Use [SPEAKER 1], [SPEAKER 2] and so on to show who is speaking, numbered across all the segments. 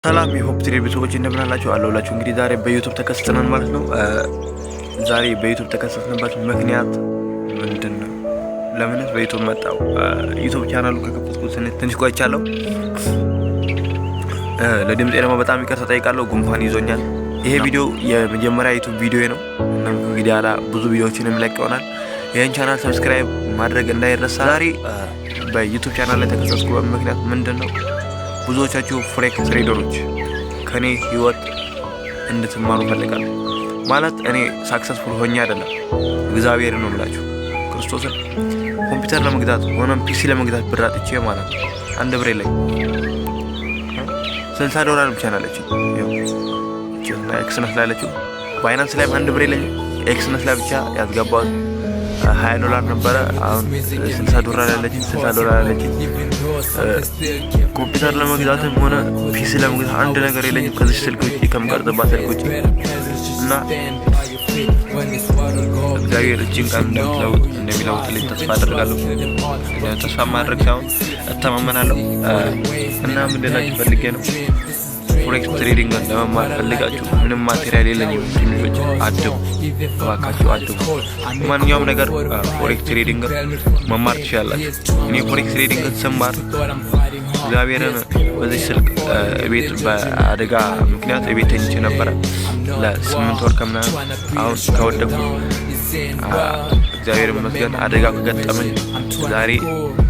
[SPEAKER 1] ሰላም የሆፕ ትሪ ቤተሰቦች እንደምን አላችሁ? አለሁላችሁ። እንግዲህ ዛሬ በዩቲዩብ ተከስተናል ማለት ነው። ዛሬ በዩቲዩብ ተከስተንበት ምክንያት ምንድነው? ለምንስ በዩቲዩብ መጣው? ዩቲዩብ ቻናሉ ከከፈትኩት ትንሽ ቆይቻለሁ። ለድምጼ ደግሞ በጣም ይቅርታ ጠይቃለሁ። ጉንፋን ይዞኛል። ይሄ ቪዲዮ የመጀመሪያ ዩቲዩብ ቪዲዮ ነው። እንግዲህ አላ ብዙ ቪዲዮዎችን የምለቅ ይሆናል። ይሄን ቻናል ሰብስክራይብ ማድረግ እንዳይረሳ። ዛሬ በዩቲዩብ ቻናል ላይ ተከሰስኩበት ምክንያት ምንድነው? ብዙዎቻችሁ ፎሬክስ ትሬደሮች ከኔ ህይወት እንድትማሩ ፈልጋለሁ። ማለት እኔ ሳክሰስፉል ሆኜ አይደለም፣ እግዚአብሔር ነው የምላችሁ። ክርስቶስን ኮምፒውተር ለመግዛት ሆነም ፒሲ ለመግዛት ብር አጥቼ ማለት ነው። አንድ ብር የለኝ። $60 ብቻ ናለችኝ። ይሄው ኤክስነስ ላይ አለችው። ባይናንስ ላይ አንድ ብር የለኝ። ኤክስነስ ላይ ብቻ ያስገባው $20 ነበረ። አሁን $60 ያለችኝ $60 ያለችኝ። ኮምፒውተር ለመግዛትም ሆነ ፒሲ ለመግዛት አንድ ነገር የለኝም ከዚህ ስልክ ውጪ ከምቀርጽባት ስልክ ውጪ እና እግዚአብሔር እጅን ቃል እንደሚለውጥልኝ ተስፋ አደርጋለሁ። ተስፋ ማድረግ ሳይሆን እተማመናለሁ። እና ምን ልላችሁ ፈልጌ ነው፣ ፎሬክስ ትሬዲንግ ለመማር ፈልጋችሁ ምንም ማቴሪያል የለኝም ትንሾች አድቡ፣ እባካችሁ አድቡ። ማንኛውም ነገር ፎሬክስ ትሬዲንግ መማር ትችላላችሁ። እኔ ፎሬክስ ትሬዲንግ ስማር እግዚአብሔርን በዚህ ስልክ ቤት በአደጋ ምክንያት ቤት ተኝቼ ነበረ ለ8 ወር ከምናምን። አሁን ከወደኩ እግዚአብሔር ይመስገን አደጋ ከገጠመኝ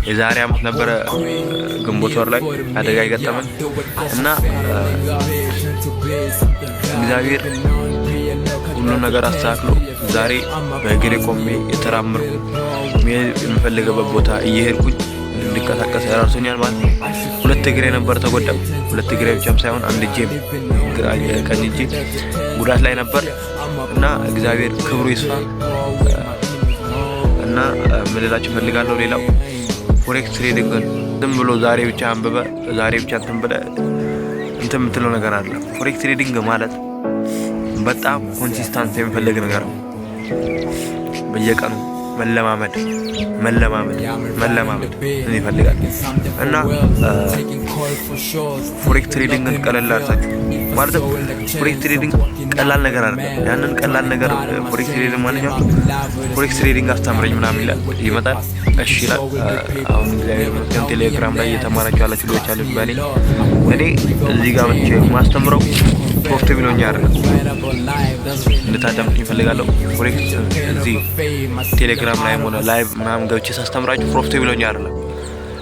[SPEAKER 1] የዛሬ አመት ነበረ ግንቦት ወር ላይ አደጋ ይገጠመኝ እና እግዚአብሔር ሁሉ ነገር አስተካክሎ ዛሬ በእግሬ ቆሜ የተራመድኩ የምፈልገበት ቦታ እየሄድኩኝ እንድንቀሳቀስ ያራርሱኛል ማለት ነው። ሁለት እግሬ ነበር ተጎዳው። ሁለት እግሬ ብቻም ሳይሆን አንድ እጄ ቀኝ እጄ ጉዳት ላይ ነበር እና እግዚአብሔር ክብሩ ይስፋ እና ምንላችሁ ፈልጋለሁ። ሌላው ፎሬክስ ትሬዲንግ ዝም ብሎ ዛሬ ብቻ አንብበ ዛሬ ብቻ እንትን የምትለው ነገር አለ። ፎሬክስ ትሬዲንግ ማለት በጣም ኮንሲስታንስ የሚፈልግ ነገር ነው። በየቀኑ መለማመድ ይፈልጋል እና ፎሬክስ ትሬዲንግን ቀለል አድርጋችሁ ማለት ፎሬክስ ትሬዲንግ ቀላል ነገር አይደለም። ያንን ቀላል ነገር ፎሬክስ ትሬዲንግ ማንኛውም ፎሬክስ ትሬዲንግ አስተምረኝ ምናምን ይላል፣ ይመጣል፣ እሺ ይላል። አሁን እግዚአብሔር ቴሌግራም ላይ እየተማራችሁ ያላችሁ ልጆች አሉ። እኔ እዚህ ጋር መጥቼ ማስተምረው ፕሮፊታብል ሆኜ አይደለም፣ እንድታዳምጡኝ እፈልጋለሁ። ፎሬክስ እዚህ ቴሌግራም ላይ ሆነ ላይቭ ምናምን ገብቼ ሳስተምራችሁ ፕሮፊታብል ሆኜ አይደለም።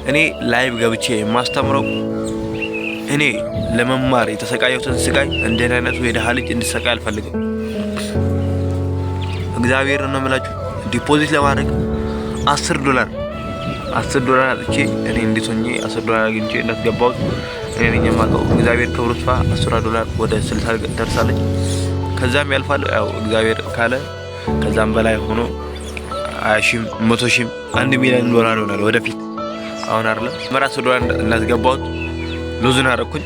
[SPEAKER 1] እኔ ላይቭ ገብቼ የማስተምረው እኔ ለመማር የተሰቃየሁትን ስቃይ እንደኔ አይነቱ የደሃ ልጅ እንድሰቃይ አልፈልግም። እግዚአብሔር ነው የምላችሁ። ዲፖዚት ለማድረግ $10 አጥቼ እኔ እንዴት ሆኜ $10 አግኝቼ እንዳስገባሁት እኔ ነኝ የማውቀው። እግዚአብሔር ክብሩ ይስፋ። $10 ወደ 60 ደርሳለች። ከዛም ያልፋል። ያው እግዚአብሔር ካለ ከዛም በላይ ሆኖ 20,000 100,000 $1 ሚሊዮን ይሆናል ወደፊት። አሁን አይደለም $10 እንዳስገባሁት ሉዝን አደረኩኝ።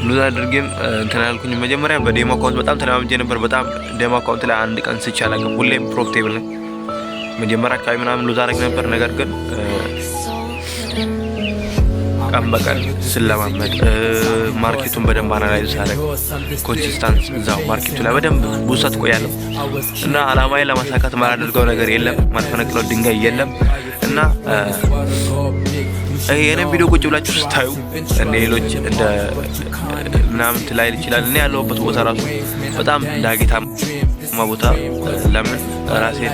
[SPEAKER 1] ሉዝ አድርጌም እንትን አልኩኝ። መጀመሪያ በዴሞ አካውንት በጣም ተለማምጄ ነበር። በጣም ዴሞ አካውንት ላይ አንድ ቀን ስቻ አላውቅም። ሁሌም ፕሮፊታብል ነኝ። መጀመሪያ አካባቢ ምናምን ሉዝ አደረግ ነበር። ነገር ግን ቀን በቀን ስለማመድ ማርኬቱን በደንብ አናላይዝ ሳደርግ ኮንሲስታንስ እዛው ማርኬቱ ላይ በደንብ ብዙ ሰዓት ቆያለሁ እና አላማዬን ለማሳካት ማላደርገው ነገር የለም፣ ማልፈነቅለው ድንጋይ የለም እና ይሄንን ቪዲዮ ቁጭ ብላችሁ ስታዩ ሌሎች እንደ ምናምን ትላይል ይችላል። እኔ ያለሁበት ቦታ ራሱ በጣም ዳገታማ ቦታ። ለምን ራሴን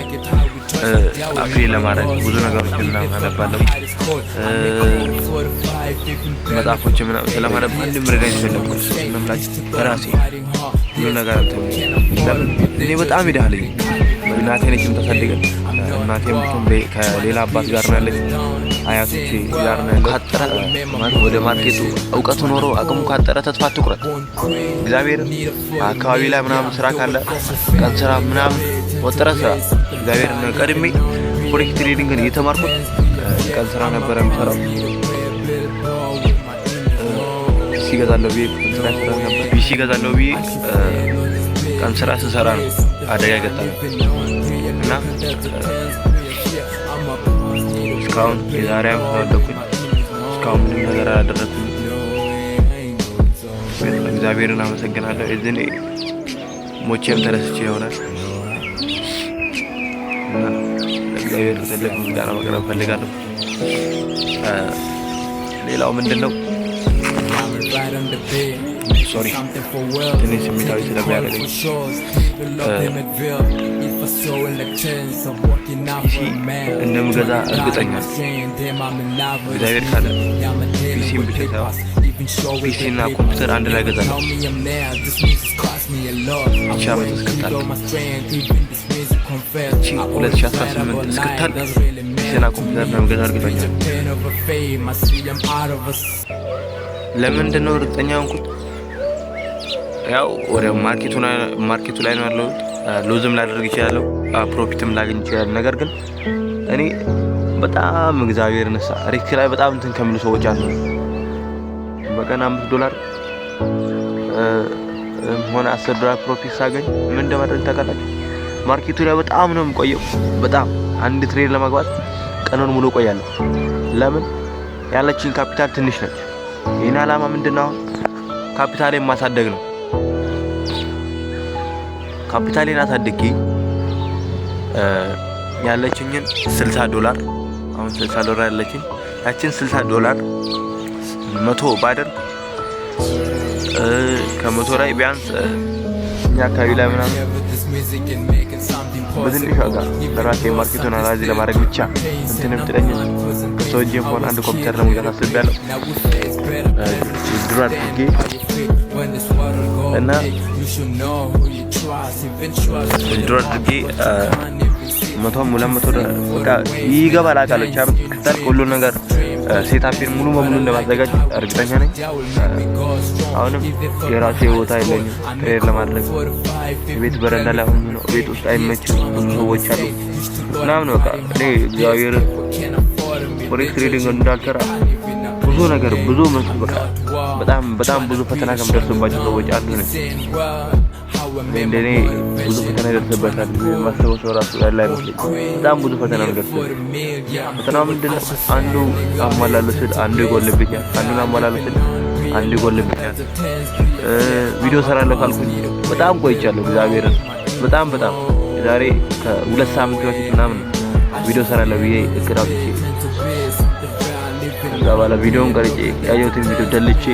[SPEAKER 1] አፕዴት ለማድረግ ብዙ ነገሮች ምናምን አነባለሁ፣ መጽሐፎች ምናምን ስለማነብ አንድም ረዳኝ ፈለኩት ምናምን ራሴ ሁሉ ነገር ለምን እኔ በጣም ይዳልኝ። እናቴ ነች የምታሳድገን። እናቴም ከሌላ አባት ጋር ነው ያለች፣ አያቶቼ ጋር ነው ያለች። ካጠረ ማለት ወደ ማርኬቱ እውቀቱ ኖሮ አቅሙ ካጠረ ተስፋ አትቁረጥ። እግዚአብሔር አካባቢ ላይ ምናምን ስራ ካለ ቀን ስራ ምናምን ወጥረ ስራ። እግዚአብሔር ነው ቀድሜ ፎሬክስ ትሬዲንግን እየተማርኩት ቀን ስራ ነበር የምሰራው። ፒሲ ገዛለሁ ብዬ ቀን ስራ ስሰራ ነው አደጋ ገጠመኝ እና እስካሁን የዛሬ አመት ወደኩኝ። እስካሁን ምንም ነገር አላደረኩም። እግዚአብሔርን አመሰግናለሁ። እዚህ ሞቼም ተነስቼ ይሆናል እና እግዚአብሔር ትልቅ ምስጋና ማቅረብ ፈልጋለሁ። ሌላው ምንድነው ሶሪ ትንሽ ስሜታዊ ስለሚያደርገኝ እንደምገዛ እርግጠኛ እግዚአብሔር ካለ ፒሲም ብቻ ሳይሆን ፒሲና ኮምፒውተር አንድ ላይ ገዛለሁ። ብቻ ዓመት እስክታል 2018 እስክታል ፒሲና ኮምፒውተር እንደምገዛ እርግጠኛ። ለምንድን ነው እርግጠኛ ሆንኩት? ያው ወደ ማርኬቱ ላይ ነው ያለሁት። ሎዝም ላደርግ ይችላለሁ፣ ፕሮፊትም ላገኝ ይችላል። ነገር ግን እኔ በጣም እግዚአብሔር ነሳ ሪስክ ላይ በጣም እንትን ከሚሉ ሰዎች አንዱ ነው። በቀን $5 ሆነ $10 ፕሮፊት ሳገኝ ምን እንደማደርግ ታውቃላችሁ? ማርኬቱ ላይ በጣም ነው የምቆየው። በጣም አንድ ትሬድ ለማግባት ቀኑን ሙሉ ቆያለሁ። ለምን? ያለችኝ ካፒታል ትንሽ ነች። የኔ ዓላማ ምንድነው? ካፒታሌን ማሳደግ ነው። ካፒታሌን አሳድጌ ያለችኝን $60 አሁን $60 ያለችኝ ያችን $60 100 ባደርግ ከ100 ላይ ቢያንስ እኛ አካባቢ ላይ ምናምን በትንሽ ዋጋ ለራሴ ማርኬቱን አላዚ ለማድረግ ብቻ እንትንም ትለኝ ከሰውጄም ሆነ አንድ ኮምፒውተር ለመግዛት አስቤያለሁ። ድሮ አድርጌ እና ድሮ አድርጌ 100 በቃ ይገባል አውቃለሁ። ብቻ ክታል ሁሉ ነገር ሴታፒን ሙሉ በሙሉ እንደማዘጋጅ እርግጠኛ ነኝ። አሁንም የራሴ ቦታ የለኝም ትሬድ ለማድረግ። ቤት በረንዳ ላይ ሆኜ ነው፣ ቤት ውስጥ አይመችም፣ ብዙ ሰዎች አሉ ምናምን። በቃ እኔ እግዚአብሔር ፎሬክስ ትሬዲንግ እንዳልሰራ ብዙ ነገር ብዙ በቃ በጣም ብዙ ፈተና ከሚደርስባቸው ሰዎች አንዱ ነኝ። እንደኔ ብዙ ፈተና ይደርስበታል ማስተው ሰው ራሱ ያለ አይመስልም። በጣም ብዙ ፈተና ይደርስበታል። ፈተናው ምንድነው? አንዱ አሟላለስል አንዱ ይጎልብኛል፣ አንዱን አሟላለስል አንዱ ይጎልብኛል። ቪዲዮ ሰራለሁ ካልኩኝ በጣም ቆይቻለሁ። እግዚአብሔርን በጣም ዛሬ ከ2 ሳምንት በፊት ምናምን ቪዲዮ ሰራለሁ ብዬ እቅድ አውጥቼ ከዛ በኋላ ቪዲዮን ቀርጬ ያየሁትን ቪዲዮ ደልቼ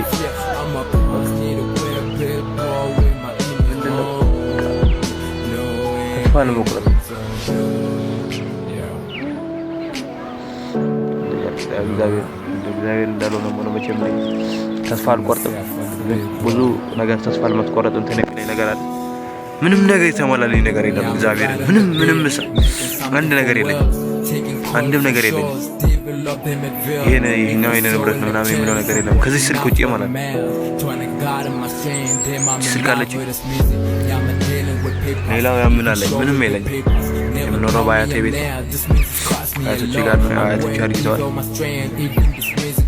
[SPEAKER 1] ተስፋ ለመቁረጥ እግዚአብሔር እንዳለው ነው መቼም ተስፋ አልቆርጥም። ብዙ ነገር ተስፋ ለማስቆረጥ እንትን ነገር አለ። ምንም ነገር የተሟላልኝ ነገር የለም። እግዚአብሔር ምንም አንድ ነገር የለኝም፣ አንድም ነገር የለኝም። ይሄኛው የኔ ንብረት ነው ምናምን የሚለው ነገር የለም ከዚህ ስልክ ውጪ ማለት ነው። ስልክ አለችኝ፣ ሌላው ያምናለኝ ምንም የለኝም። የምኖረው በአያቴ ቤት አያቶቼ ጋር ነው። አያቶቼ አርጅተዋል።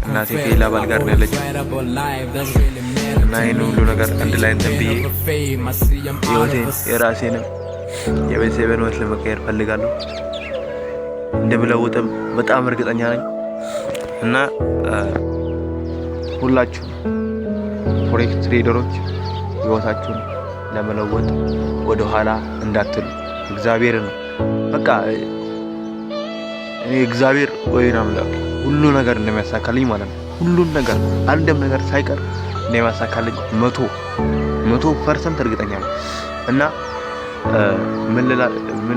[SPEAKER 1] እናቴ ከሌላ ባል ጋር ነው ያለችው እና ይሄን ሁሉ ነገር አንድ ላይ እንትን ብዬ ህይወቴን የራሴንም የቤተሰቤን ህይወት ለመቀየር ፈልጋለሁ። እንደምለውጥም በጣም እርግጠኛ ነኝ እና ሁላችሁ ፎሬክስ ትሬደሮች ህይወታችሁን ለመለወጥ ወደ ኋላ እንዳትሉ። እግዚአብሔር ነው በቃ እኔ እግዚአብሔር ወይና አምላክ ሁሉ ነገር እንደሚያሳካልኝ ማለት ነው። ሁሉን ነገር አንድም ነገር ሳይቀር እንደሚያሳካልኝ 100% እርግጠኛ ነኝ እና ምን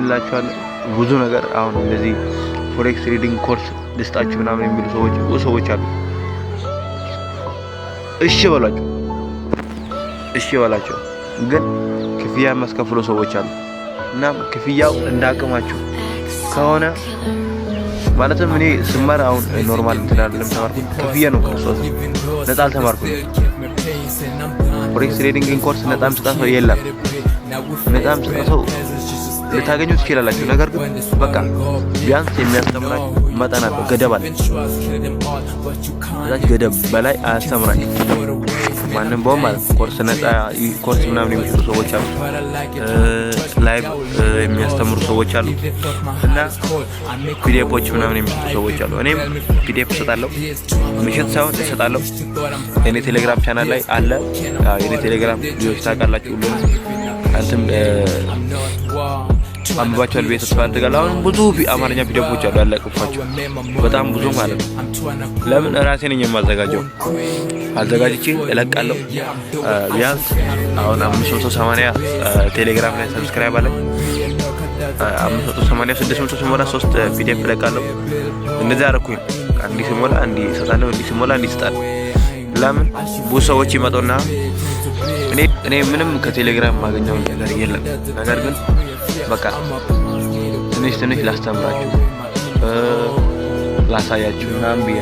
[SPEAKER 1] ልላችኋለሁ ብዙ ነገር አሁን እንደዚህ ፎሬክስ ትሬዲንግ ኮርስ ልስጣችሁ ምናምን የሚሉ ሰዎች አሉ። እሺ በላቸው ግን ክፍያ የሚያስከፍሉ ሰዎች አሉ እና ክፍያው እንዳቅማችሁ ከሆነ ማለትም እኔ ስማር አሁን ኖርማል እንትን አይደለም ተማርኩኝ፣ ክፍያ ነው ክርስቶስ ነፃ አልተማርኩኝ። ፎሬክስ ትሬዲንግ ኮርስ ነፃም ስጣሰው የለም። ነፃም ስጣሰው ልታገኙ ትችላላችሁ። ነገር ግን በቃ ቢያንስ የሚያስተምራችሁ መጠን አለው፣ ገደብ አለ። ከዛች ገደብ በላይ አያስተምራችሁ። ማንም በው ማለት ኮርስ ነፃ ኮርስ ምናምን የሚሰጡ ሰዎች አሉ፣ ላይቭ የሚያስተምሩ ሰዎች አሉ እና ፒዲኤፎች ምናምን የሚሰጡ ሰዎች አሉ። እኔም ፒዲኤፍ እሰጣለሁ፣ ምሽት ሳይሆን እሰጣለሁ። የኔ ቴሌግራም ቻናል ላይ አለ። የኔ ቴሌግራም ቪዲዮዎች ታውቃላችሁ ሁሉ አንተም አንባቸዋል ቤት ተስፋ አድርጋለሁ። አሁን ብዙ አማርኛ ፒዲኤፎች አሉ ያለቀኳቸው በጣም ብዙ ማለት ነው። ለምን ራሴ ነኝ የማዘጋጀው፣ አዘጋጅቼ እለቃለሁ። ቢያንስ አሁን 580 ቴሌግራም ላይ ሰብስክራይብ አለ። 580 600 ሲሞላ 3 ፒዲኤፍ እለቃለሁ። እንደዛ አደረኩኝ። አንዲ ሲሞላ አንዲ እሰጣለሁ፣ እንዲ ሲሞላ እንዲ እሰጣለሁ። ለምን ብዙ ሰዎች ይመጡና እኔ ምንም ከቴሌግራም ማገኘው ነገር የለም፣ ነገር ግን በቃ ትንሽ ላስተምራችሁ ላሳያችሁ ምናምን ብዬ